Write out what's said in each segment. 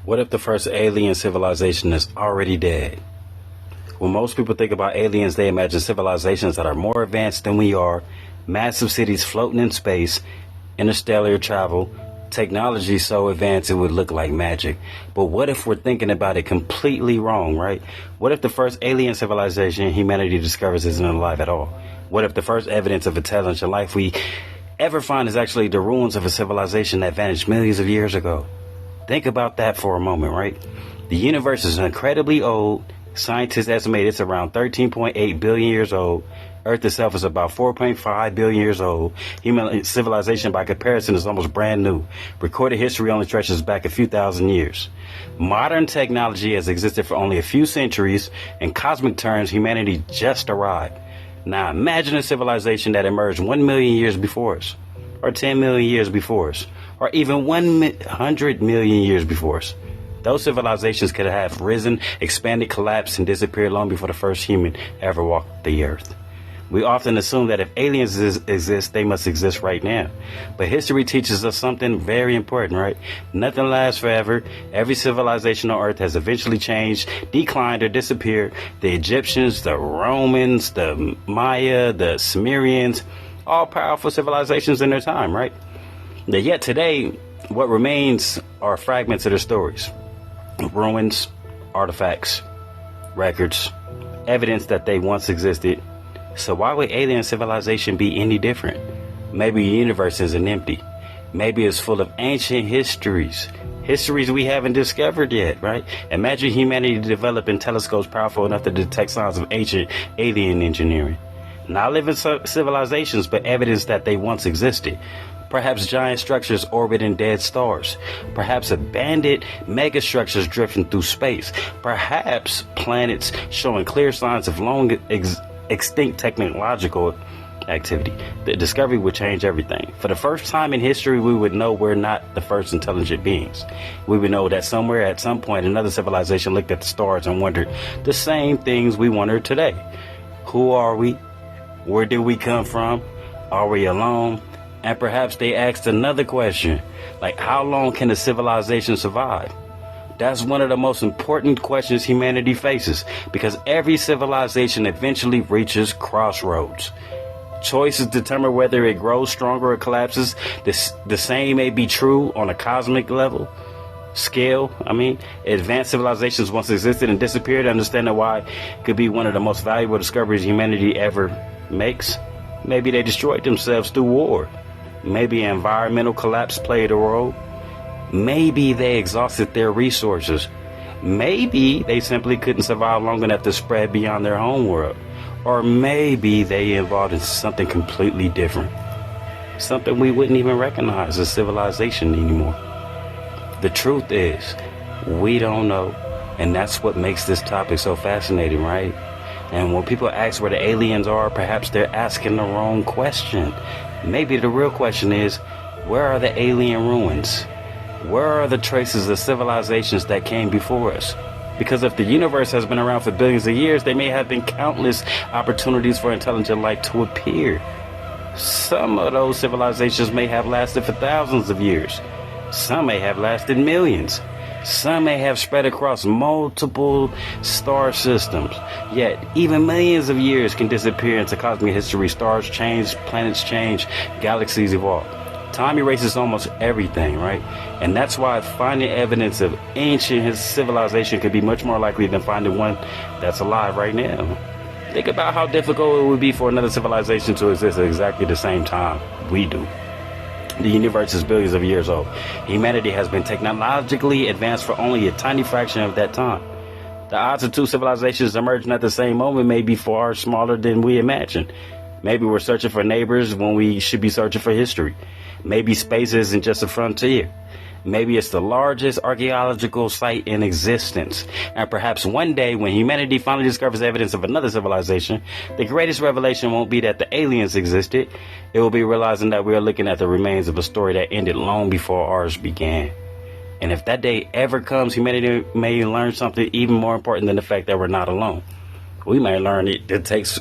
What if the first alien civilization is already dead? When most people think about aliens, they imagine civilizations that are more advanced than we are, massive cities floating in space, interstellar travel, technology so advanced it would look like magic. But what if we're thinking about it completely wrong, right? What if the first alien civilization humanity discovers isn't alive at all? What if the first evidence of intelligent life we ever find is actually the ruins of a civilization that vanished millions of years ago? Think about that for a moment, right? The universe is incredibly old. Scientists estimate it's around 13.8 billion years old. Earth itself is about 4.5 billion years old. Human civilization, by comparison, is almost brand new. Recorded history only stretches back a few thousand years. Modern technology has existed for only a few centuries. In cosmic terms, humanity just arrived. Now imagine a civilization that emerged 1 million years before us, or 10 million years before us, or even 100 million years before us. Those civilizations could have risen, expanded, collapsed, and disappeared long before the first human ever walked the earth. We often assume that if aliens exist, they must exist right now. But history teaches us something very important, right? Nothing lasts forever. Every civilization on Earth has eventually changed, declined, or disappeared. The Egyptians, the Romans, the Maya, the Sumerians, all powerful civilizations in their time, right? Yet today, what remains are fragments of their stories. Ruins, artifacts, records, evidence that they once existed. So why would alien civilization be any different? Maybe the universe isn't empty. Maybe it's full of ancient histories we haven't discovered yet, right? Imagine humanity developing telescopes powerful enough to detect signs of ancient alien engineering. Not living civilizations, but evidence that they once existed. Perhaps giant structures orbiting dead stars. Perhaps abandoned megastructures drifting through space. Perhaps planets showing clear signs of long extinct technological activity. The discovery would change everything. For the first time in history, we would know we're not the first intelligent beings. We would know that somewhere at some point another civilization looked at the stars and wondered the same things we wonder today. Who are we? Where did we come from? Are we alone? And perhaps they asked another question, like how long can a civilization survive? That's one of the most important questions humanity faces, because every civilization eventually reaches crossroads. Choices determine whether it grows stronger or collapses. The same may be true on a cosmic level. Advanced civilizations once existed and disappeared. Understanding why could be one of the most valuable discoveries humanity ever makes. Maybe they destroyed themselves through war. Maybe environmental collapse played a role. Maybe they exhausted their resources. Maybe they simply couldn't survive long enough to spread beyond their home world. Or maybe they evolved into something completely different. Something we wouldn't even recognize as civilization anymore. The truth is, we don't know. And that's what makes this topic so fascinating, right? And when people ask where the aliens are, perhaps they're asking the wrong question. Maybe the real question is, where are the alien ruins? Where are the traces of civilizations that came before us? Because if the universe has been around for billions of years, there may have been countless opportunities for intelligent life to appear. Some of those civilizations may have lasted for thousands of years. Some may have lasted millions. Some may have spread across multiple star systems. Yet, even millions of years can disappear into cosmic history. Stars change, planets change, galaxies evolve. Time erases almost everything, right? And that's why finding evidence of ancient civilization could be much more likely than finding one that's alive right now. Think about how difficult it would be for another civilization to exist at exactly the same time we do. The universe is billions of years old. Humanity has been technologically advanced for only a tiny fraction of that time. The odds of two civilizations emerging at the same moment may be far smaller than we imagine. Maybe we're searching for neighbors when we should be searching for history. Maybe space isn't just a frontier. Maybe it's the largest archaeological site in existence. And perhaps one day when humanity finally discovers evidence of another civilization, the greatest revelation won't be that the aliens existed. It will be realizing that we are looking at the remains of a story that ended long before ours began. And if that day ever comes, humanity may learn something even more important than the fact that we're not alone. We may learn it takes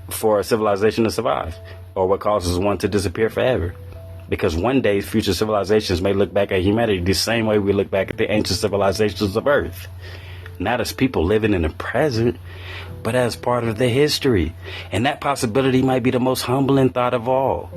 for a civilization to survive, or what causes one to disappear forever. Because one day future civilizations may look back at humanity the same way we look back at the ancient civilizations of Earth. Not as people living in the present, but as part of the history. And that possibility might be the most humbling thought of all.